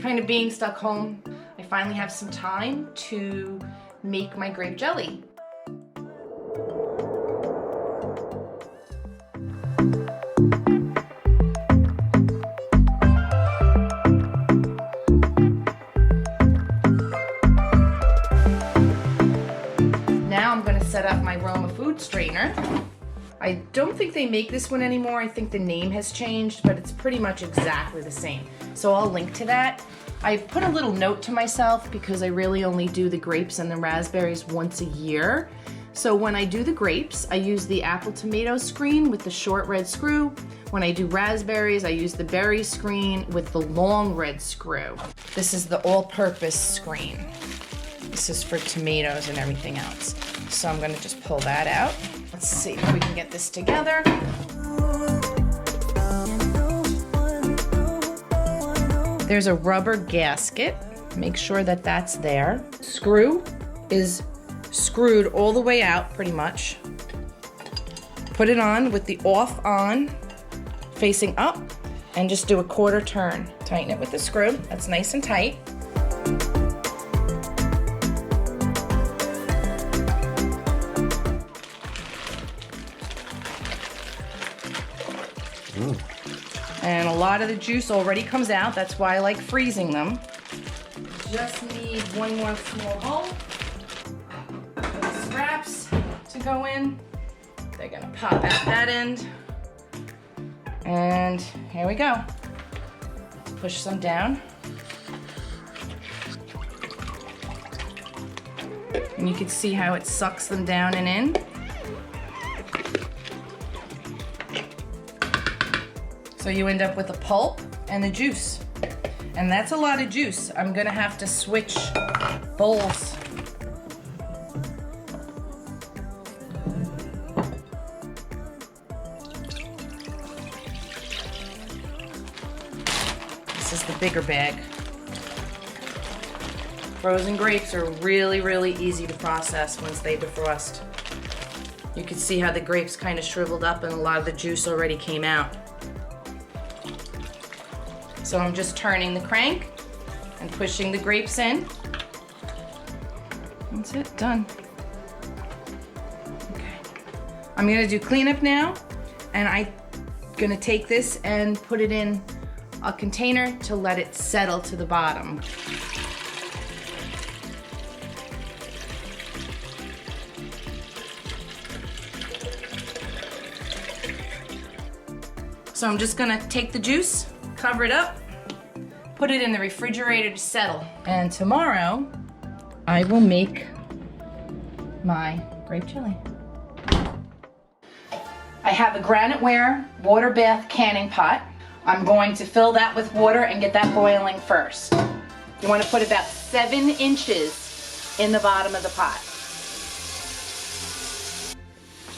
kind of being stuck home, I finally have some time to make my grape jelly. Now I'm going to set up my Weston Food Strainer. I don't think they make this one anymore. I think the name has changed, but it's pretty much exactly the same. So I'll link to that. I put a little note to myself because I really only do the grapes and the raspberries once a year. So when I do the grapes, I use the apple tomato screen with the short red screw. When I do raspberries, I use the berry screen with the long red screw. This is the all-purpose screen. This is for tomatoes and everything else. So I'm gonna just pull that out. Let's see if we can get this together. There's a rubber gasket. Make sure that that's there. Screw is screwed all the way out pretty much. Put it on with the off on, facing up, and just do a quarter turn. Tighten it with the screw. That's nice and tight. And a lot of the juice already comes out. That's why I like freezing them. Just need one more small hole for the scraps to go in. They're gonna pop out that end. And here we go. Push some down. And you can see how it sucks them down and in. So you end up with a pulp and the juice. And that's a lot of juice. I'm gonna have to switch bowls. This is the bigger bag. Frozen grapes are really, really easy to process once they defrost. You can see how the grapes kind of shriveled up and a lot of the juice already came out. So I'm just turning the crank and pushing the grapes in. That's it, done. Okay. I'm gonna do cleanup now, and I'm gonna take this and put it in a container to let it settle to the bottom. So I'm just gonna take the juice, cover it up, put it in the refrigerator to settle. And tomorrow, I will make my grape jelly. I have a Graniteware water bath canning pot. I'm going to fill that with water and get that boiling first. You want to put about 7 inches in the bottom of the pot.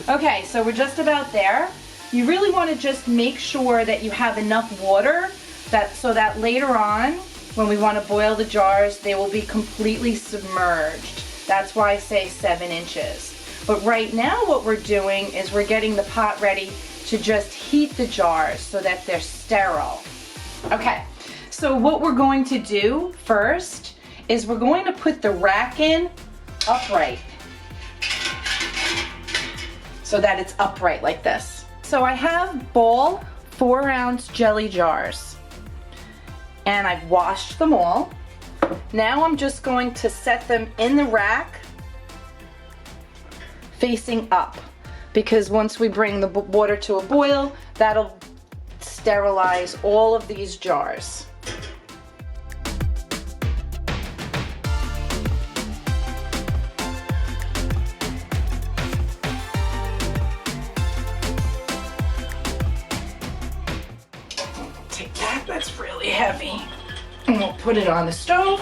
Okay, so we're just about there. You really want to just make sure that you have enough water so that later on, when we want to boil the jars, they will be completely submerged. That's why I say 7 inches. But right now what we're doing is we're getting the pot ready to just heat the jars so that they're sterile. Okay, so what we're going to do first is we're going to put the rack in upright so that it's upright like this. So I have ball 4-ounce jelly jars. And I've washed them all. Now I'm just going to set them in the rack facing up, because once we bring the water to a boil, that'll sterilize all of these jars. Take that, that's really heavy. And we'll put it on the stove.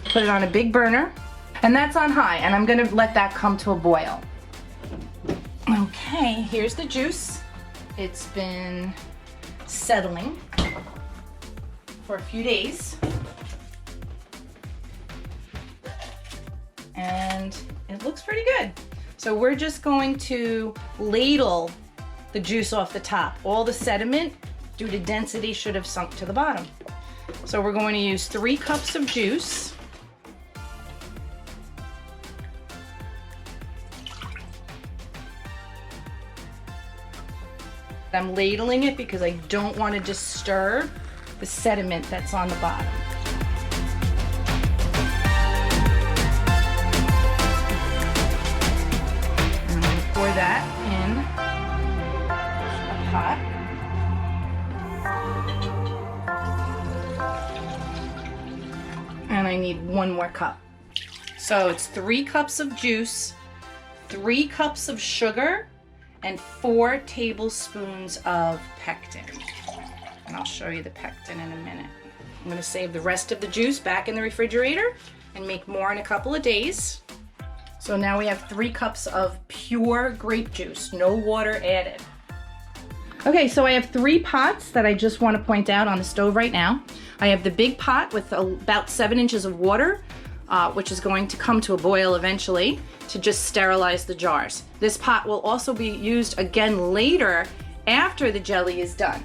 Put it on a big burner. And that's on high, and I'm gonna let that come to a boil. Okay, here's the juice. It's been settling for a few days. And it looks pretty good. So we're just going to ladle the juice off the top. All the sediment due to density, should have sunk to the bottom. So we're going to use 3 cups of juice. I'm ladling it because I don't want to disturb the sediment that's on the bottom. I'm going to pour that in a pot. And I need 1 more cup. So it's 3 cups of juice, 3 cups of sugar, and 4 tablespoons of pectin. And I'll show you the pectin in a minute. I'm gonna save the rest of the juice back in the refrigerator and make more in a couple of days. So now we have 3 cups of pure grape juice, no water added. Okay, so I have 3 pots that I just want to point out on the stove right now. I have the big pot with about 7 inches of water, which is going to come to a boil eventually, to just sterilize the jars. This pot will also be used again later after the jelly is done.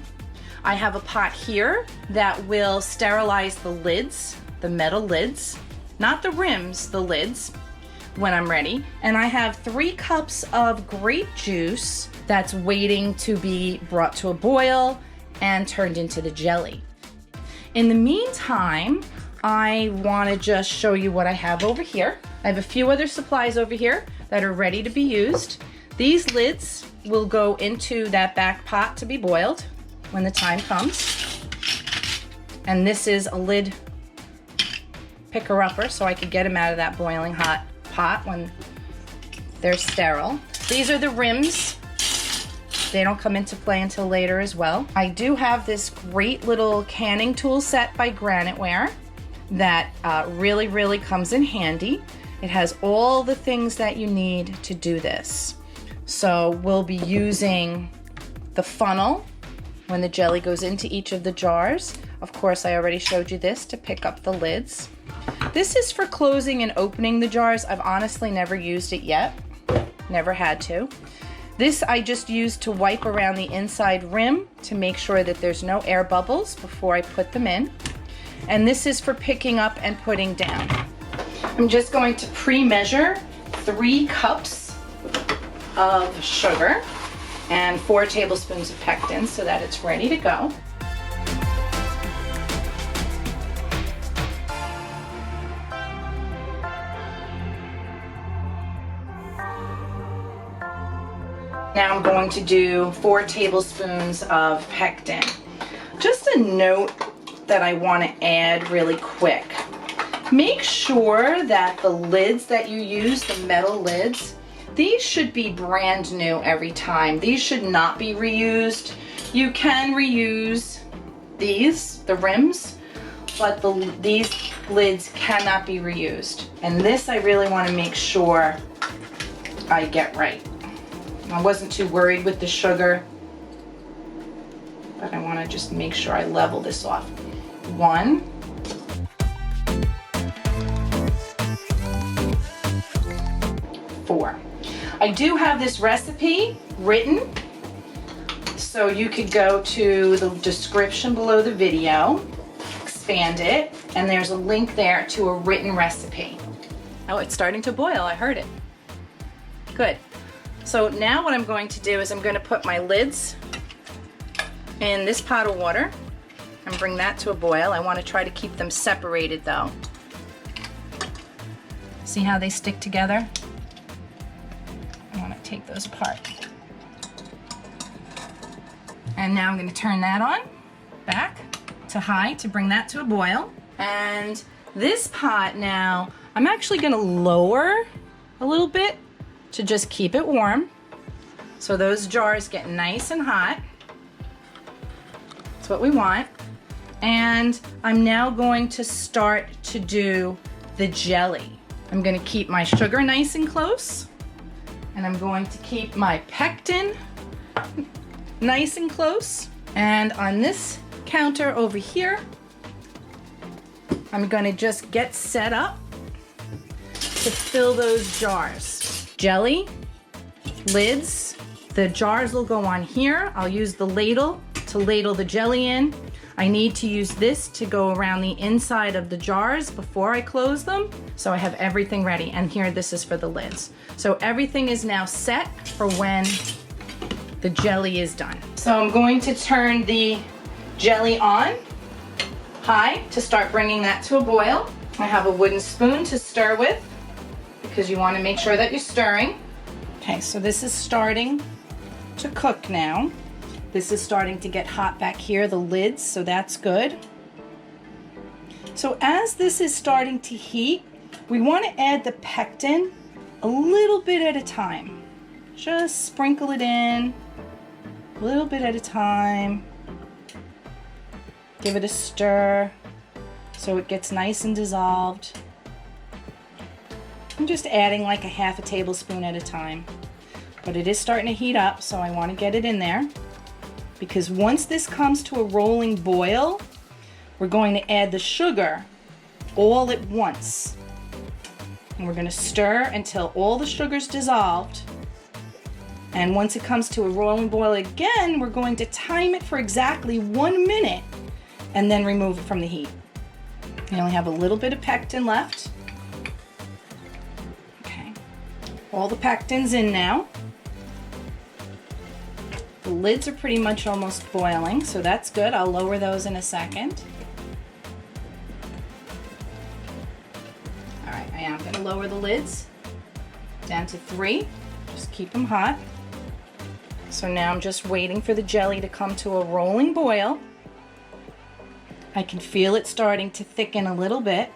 I have a pot here that will sterilize the lids, the metal lids, not the rims, the lids, when I'm ready. And I have 3 cups of grape juice that's waiting to be brought to a boil and turned into the jelly. In the meantime, I want to just show you what I have over here. I have a few other supplies over here that are ready to be used. These lids will go into that back pot to be boiled when the time comes. And this is a lid picker-upper, so I could get them out of that boiling hot pot when they're sterile. These are the rims. They don't come into play until later as well. I do have this great little canning tool set by Graniteware that really comes in handy. It has all the things that you need to do this. So we'll be using the funnel when the jelly goes into each of the jars. Of course, I already showed you this to pick up the lids. This is for closing and opening the jars. I've honestly never used it yet. Never had to. This I just used to wipe around the inside rim to make sure that there's no air bubbles before I put them in. And this is for picking up and putting down. I'm just going to pre-measure 3 cups of sugar and 4 tablespoons of pectin so that it's ready to go. Now I'm going to do 4 tablespoons of pectin. Just a note that I want to add really quick. Make sure that the lids that you use, the metal lids, these should be brand new every time. These should not be reused. You can reuse these, the rims, but these lids cannot be reused. And this I really want to make sure I get right. I wasn't too worried with the sugar, but I want to just make sure I level this off. 1, 4. I do have this recipe written, so you could go to the description below the video, expand it, and there's a link there to a written recipe. Oh, it's starting to boil, I heard it. Good. So now what I'm going to do is I'm going to put my lids in this pot of water and bring that to a boil. I want to try to keep them separated though. See how they stick together? I want to take those apart. And now I'm going to turn that on, back to high to bring that to a boil. And this pot now, I'm actually going to lower a little bit to just keep it warm so those jars get nice and hot. That's what we want. And I'm now going to start to do the jelly. I'm going to keep my sugar nice and close, and I'm going to keep my pectin nice and close. And on this counter over here, I'm going to just get set up to fill those jars. Jelly, lids, the jars will go on here. I'll use the ladle to ladle the jelly in. I need to use this to go around the inside of the jars before I close them. So I have everything ready. And here, this is for the lids. So everything is now set for when the jelly is done. So I'm going to turn the jelly on high to start bringing that to a boil. I have a wooden spoon to stir with because you want to make sure that you're stirring. Okay, so this is starting to cook now. This is starting to get hot back here, the lids, so that's good. So as this is starting to heat, we want to add the pectin a little bit at a time. Just sprinkle it in a little bit at a time. Give it a stir so it gets nice and dissolved. I'm just adding like a half a tablespoon at a time. But it is starting to heat up, so I want to get it in there. Because once this comes to a rolling boil, we're going to add the sugar all at once. And we're going to stir until all the sugar's dissolved. And once it comes to a rolling boil again, we're going to time it for exactly 1 minute and then remove it from the heat. I only have a little bit of pectin left. Okay, all the pectin's in now. The lids are pretty much almost boiling, so that's good. I'll lower those in a second. All right, I am going to lower the lids down to 3. Just keep them hot. So now I'm just waiting for the jelly to come to a rolling boil. I can feel it starting to thicken a little bit.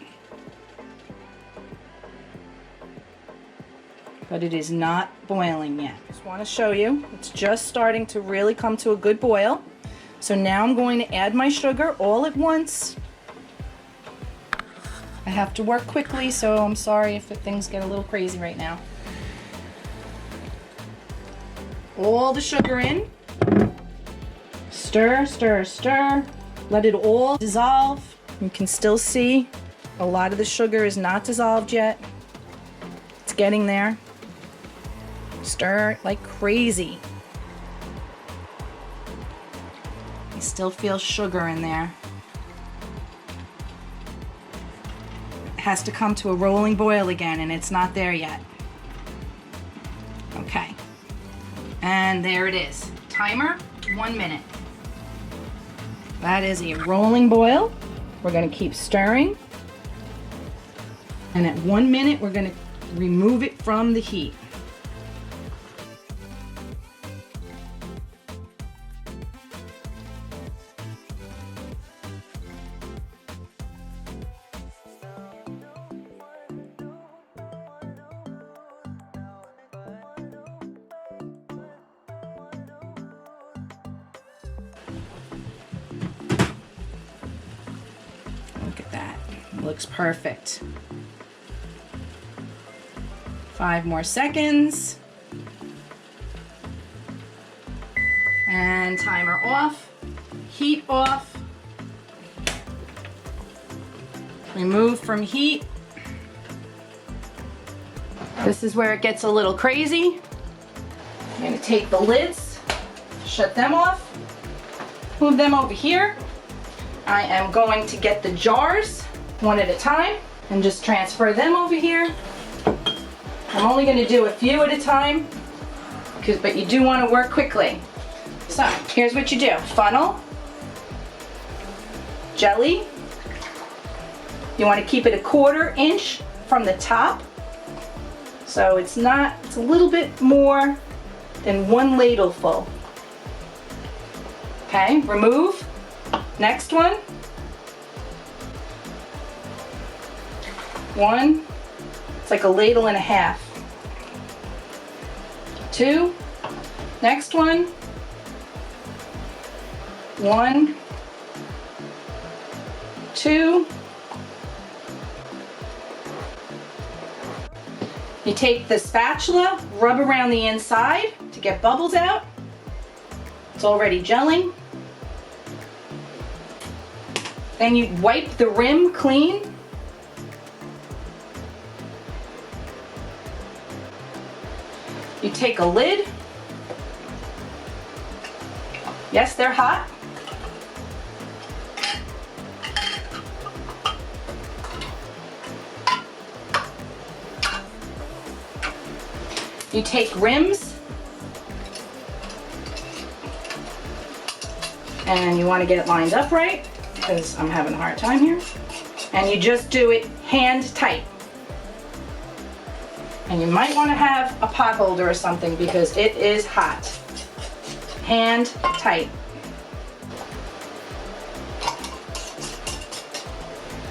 But it is not boiling yet. Just want to show you, it's just starting to really come to a good boil. So now I'm going to add my sugar all at once. I have to work quickly, so I'm sorry if things get a little crazy right now. All the sugar in. Stir, stir, stir. Let it all dissolve. You can still see a lot of the sugar is not dissolved yet. It's getting there. Stir like crazy. I still feel sugar in there. It has to come to a rolling boil again, and it's not there yet. Okay. And there it is. Timer, 1 minute. That is a rolling boil. We're going to keep stirring. And at 1 minute, we're going to remove it from the heat. Look at that. It looks perfect. 5 more seconds. And timer off. Heat off. Remove from heat. This is where it gets a little crazy. I'm going to take the lids, shut them off, move them over here. I am going to get the jars one at a time and just transfer them over here. I'm only going to do a few at a time, but you do want to work quickly. So here's what you do. Funnel, jelly. You want to keep it 1/4 inch from the top. So it's a little bit more than 1 ladle full. Okay, remove. Next one. 1, it's like 1.5 ladles. 2, next one. 1, 2. You take the spatula, rub around the inside to get bubbles out. It's already gelling. Then you wipe the rim clean. You take a lid. Yes, they're hot. You take rims, and you want to get it lined up right, because I'm having a hard time here. And you just do it hand tight. And you might want to have a pot holder or something because it is hot. Hand tight.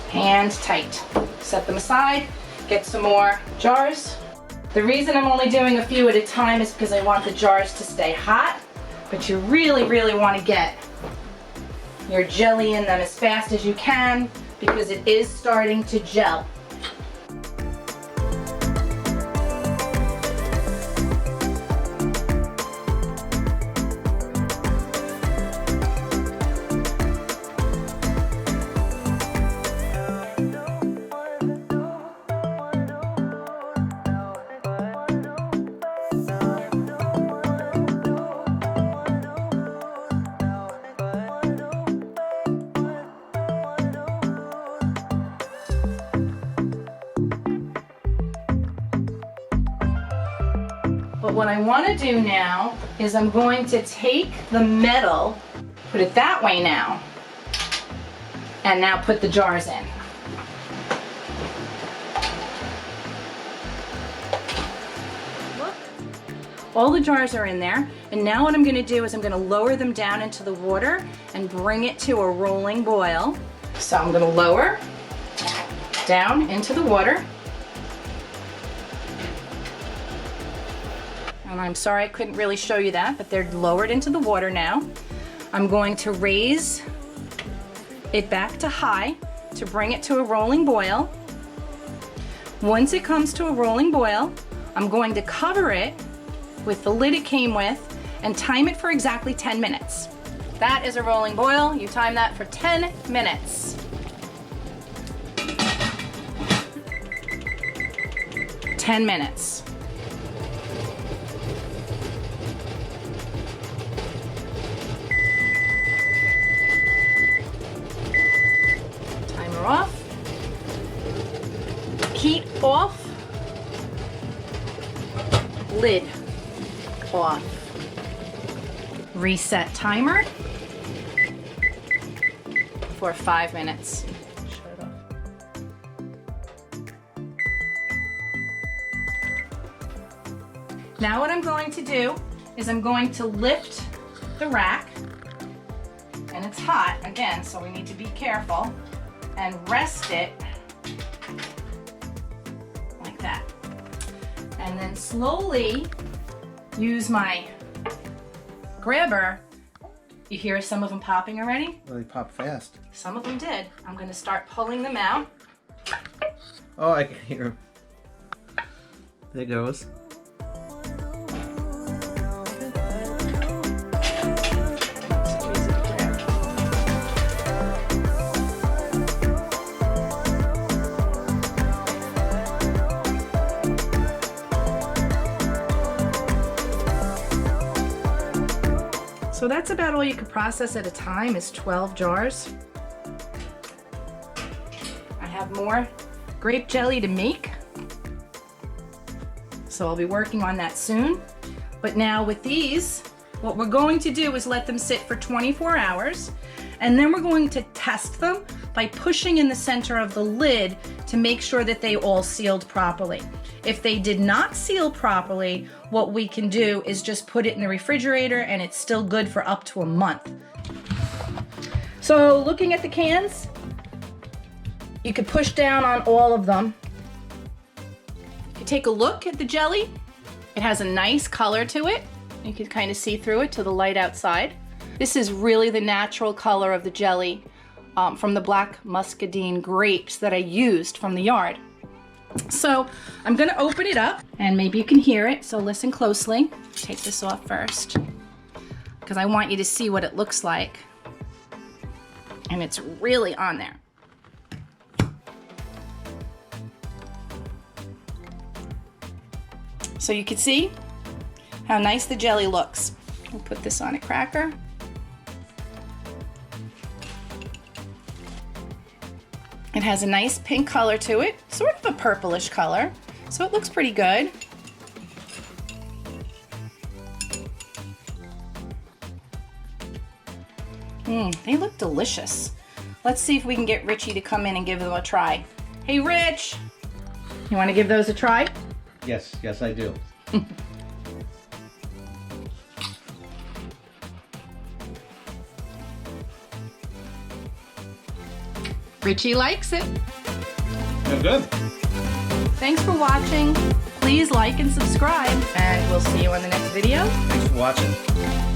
Hand tight. Set them aside, get some more jars. The reason I'm only doing a few at a time is because I want the jars to stay hot, but you really, really want to get your jelly in them as fast as you can because it is starting to gel. But what I want to do now is I'm going to take the metal, put it that way now, and now put the jars in. Look, all the jars are in there, and now what I'm going to do is I'm going to lower them down into the water and bring it to a rolling boil. So I'm going to lower down into the water. And I'm sorry I couldn't really show you that, but they're lowered into the water now. I'm going to raise it back to high to bring it to a rolling boil. Once it comes to a rolling boil, I'm going to cover it with the lid it came with and time it for exactly 10 minutes. That is a rolling boil. You time that for 10 minutes. 10 minutes. Off, heat off, lid off, reset timer for 5 minutes. Shut it off. Now what I'm going to do is I'm going to lift the rack, and it's hot again, so we need to be careful. And rest it like that. And then slowly use my grabber. You hear some of them popping already? Well, they pop fast. Some of them did. I'm going to start pulling them out. Oh, I can hear them. There it goes. So that's about all you could process at a time is 12 jars. I have more grape jelly to make, so I'll be working on that soon. But now with these, what we're going to do is let them sit for 24 hours, and then we're going to test them by pushing in the center of the lid to make sure that they all sealed properly. If they did not seal properly, what we can do is just put it in the refrigerator and it's still good for up to a month. So looking at the cans, you could push down on all of them. If you take a look at the jelly, it has a nice color to it. You can kind of see through it to the light outside. This is really the natural color of the jelly from the black muscadine grapes that I used from the yard. So I'm going to open it up and maybe you can hear it, so listen closely. Take this off first because I want you to see what it looks like. And it's really on there. So you can see how nice the jelly looks. We'll put this on a cracker. It has a nice pink color to it, sort of a purplish color, so it looks pretty good. They look delicious. Let's see if we can get Richie to come in and give them a try. Hey, Rich! You want to give those a try? Yes, yes I do. Richie likes it. They're good. Thanks for watching. Please like and subscribe, and we'll see you on the next video. Thanks for watching.